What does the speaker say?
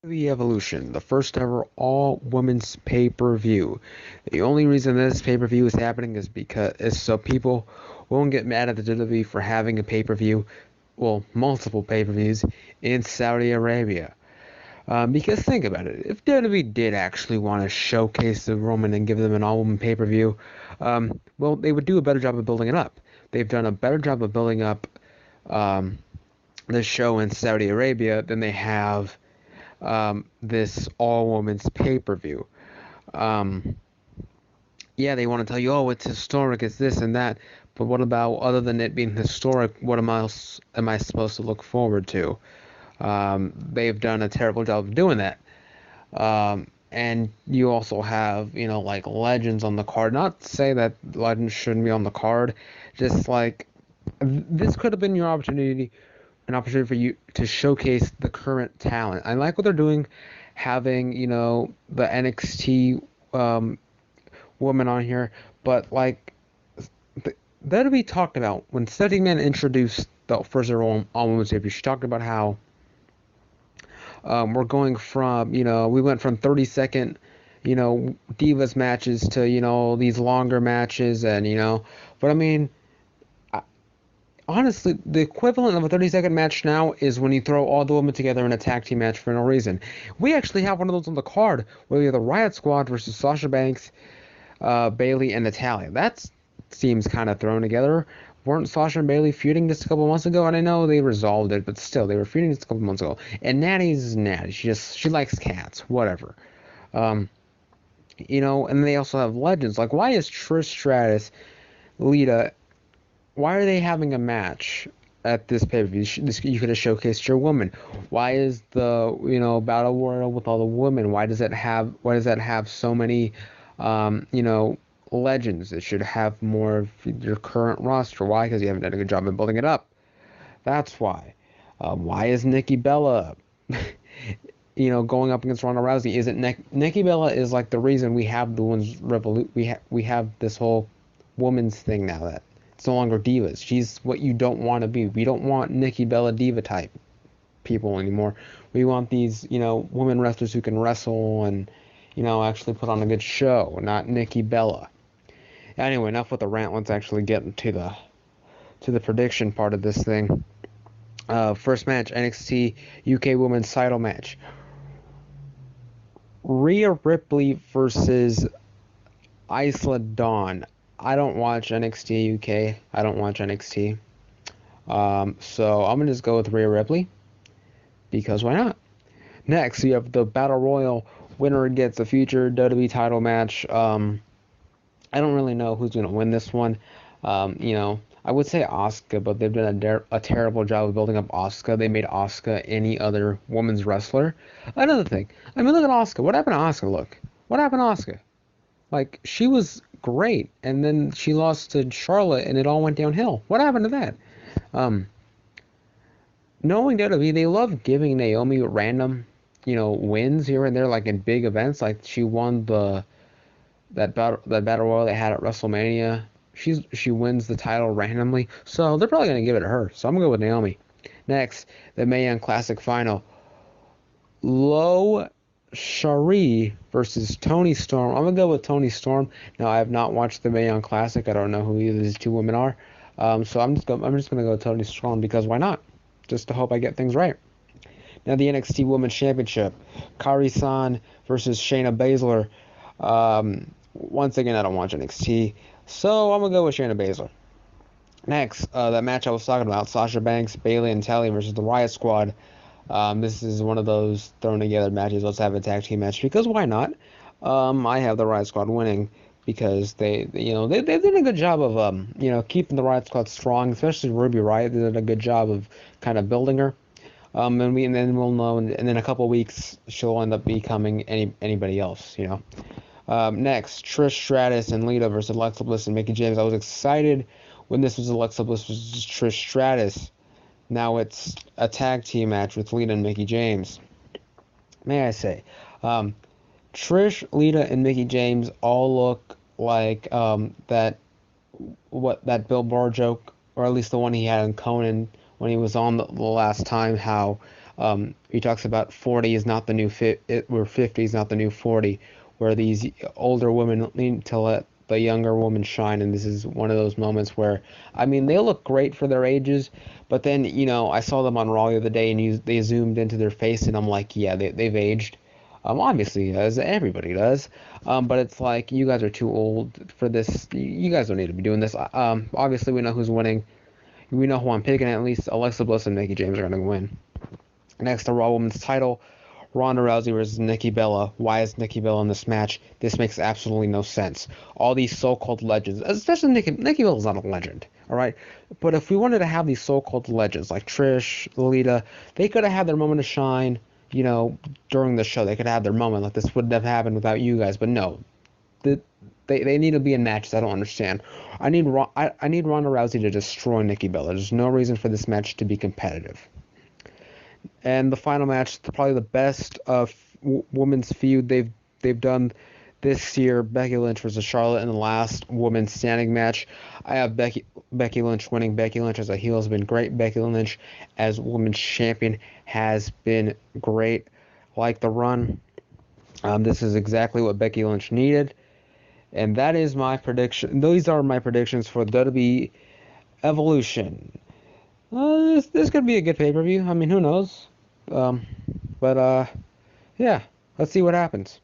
The Evolution, the first ever all women's pay-per-view. The only reason this pay-per-view is happening is so people won't get mad at the WWE for having a pay-per-view, well, multiple pay-per-views in Saudi Arabia. Because think about it, if WWE did actually want to showcase the Roman and give them an all-woman pay-per-view, well, they would do a better job of building it up. They've done a better job of building up um, the show in Saudi Arabia than they have this all women's pay per view. Um, yeah, they want to tell you, oh, it's historic, it's this and that. But what about, other than it being historic, what am I supposed to look forward to? They've done a terrible job of doing that. And you also have, like legends on the card. Not to say that legends shouldn't be on the card, just like this could have been your opportunity, an opportunity for you to showcase the current talent. I like what they're doing, having the NXT woman on here, but like that'll be talked about when Stephanie Man introduced the first ever all women's debut. She talked about how we're going from we went from 30-second divas matches to these longer matches, and but I mean, honestly, the equivalent of a 30-second match now is when you throw all the women together in a tag team match for no reason. We actually have one of those on the card where we have the Riot Squad versus Sasha Banks, Bayley, and Natalya. That seems kind of thrown together. Weren't Sasha and Bayley feuding just a couple months ago? And I know they resolved it, but still, they were feuding just a couple months ago. And Natty's Natty. She likes cats. Whatever. Um, and they also have legends. Like, why is Trish Stratus, Lita, why are they having a match at this pay-per-view? You could have showcased your woman. Why is the battle royal with all the women? Why does that have so many legends? It should have more of your current roster. Why? Because you haven't done a good job of building it up. That's why. Why is Nikki Bella going up against Ronda Rousey? Is it Nikki Bella is like the reason we have the women's revolut. We have this whole women's thing now, that it's no longer divas. She's what you don't want to be. We don't want Nikki Bella diva type people anymore. We want these, women wrestlers who can wrestle and, actually put on a good show, not Nikki Bella. Anyway, enough with the rant. Let's actually get to the prediction part of this thing. First match, NXT UK Women's Title match. Rhea Ripley versus Isla Dawn. I don't watch NXT UK. I don't watch NXT. So I'm going to just go with Rhea Ripley, because why not? Next, you have the Battle Royal. Winner gets a future WWE title match. I don't really know who's going to win this one. I would say Asuka, but they've done a terrible job of building up Asuka. They made Asuka any other women's wrestler. Another thing, I mean, look at Asuka. What happened to Asuka? Look, what happened to Asuka? Like, she was great, and then she lost to Charlotte, and it all went downhill. What happened to that? Um, Knowing WWE, they love giving Naomi random, wins here and there, like in big events. Like she won that battle royal they had at WrestleMania. She wins the title randomly, so they're probably gonna give it to her. So I'm gonna go with Naomi. Next, the Mae Young Classic final. Lo Shari versus Tony Storm. I'm gonna go with Tony Storm. Now, I have not watched the Mae Young Classic. I don't know who either of these two women are. So I'm just gonna go with Tony Storm, because why not? Just to hope I get things right. Now, the NXT Women's Championship. Kairi San versus Shayna Baszler. Once again, I don't watch NXT, so I'm gonna go with Shayna Baszler. Next, that match I was talking about, Sasha Banks, Bayley, and Telly versus the Riot Squad. This is one of those thrown together matches. Let's have a tag team match, because why not? I have the Riot Squad winning, because they did a good job of keeping the Riot Squad strong, especially Ruby Riot. They did a good job of kind of building her. And then we'll know, and then in a couple of weeks she'll end up becoming anybody else. Next, Trish Stratus and Lita versus Alexa Bliss and Mickie James. I was excited when this was Alexa Bliss versus Trish Stratus. Now it's a tag team match with Lita and Mickie James. May I say, Trish, Lita, and Mickie James all look like that Bill Burr joke, or at least the one he had in Conan when he was on the last time. How He talks about 40 is not the new where 50 is not the new 40, where these older women need to let the younger woman shine, and this is one of those moments where, I mean, they look great for their ages, but then, I saw them on Raw the other day, and they zoomed into their face, and I'm like, yeah, they've aged. Obviously, as everybody does. But it's like, you guys are too old for this. You guys don't need to be doing this. Obviously, we know who's winning. We know who I'm picking. At least Alexa Bliss and Mickie James are going to win. Next, the Raw Women's title, Ronda Rousey versus Nikki Bella. Why is Nikki Bella in this match? This makes absolutely no sense. All these so-called legends, especially Nikki Bella's not a legend, all right? But if we wanted to have these so-called legends like Trish, Lita, they could have had their moment to shine, during the show. They could have their moment. Like, this wouldn't have happened without you guys. But no, they need to be in matches. I don't understand. I need Ronda Rousey to destroy Nikki Bella. There's no reason for this match to be competitive. And the final match, probably the best women's feud they've done this year. Becky Lynch versus Charlotte in the last women's standing match. I have Becky Lynch winning. Becky Lynch as a heel has been great. Becky Lynch as women's champion has been great. Like the run. This is exactly what Becky Lynch needed. And that is my prediction. These are my predictions for the WWE Evolution. This could be a good pay-per-view. I mean, who knows? But yeah, let's see what happens.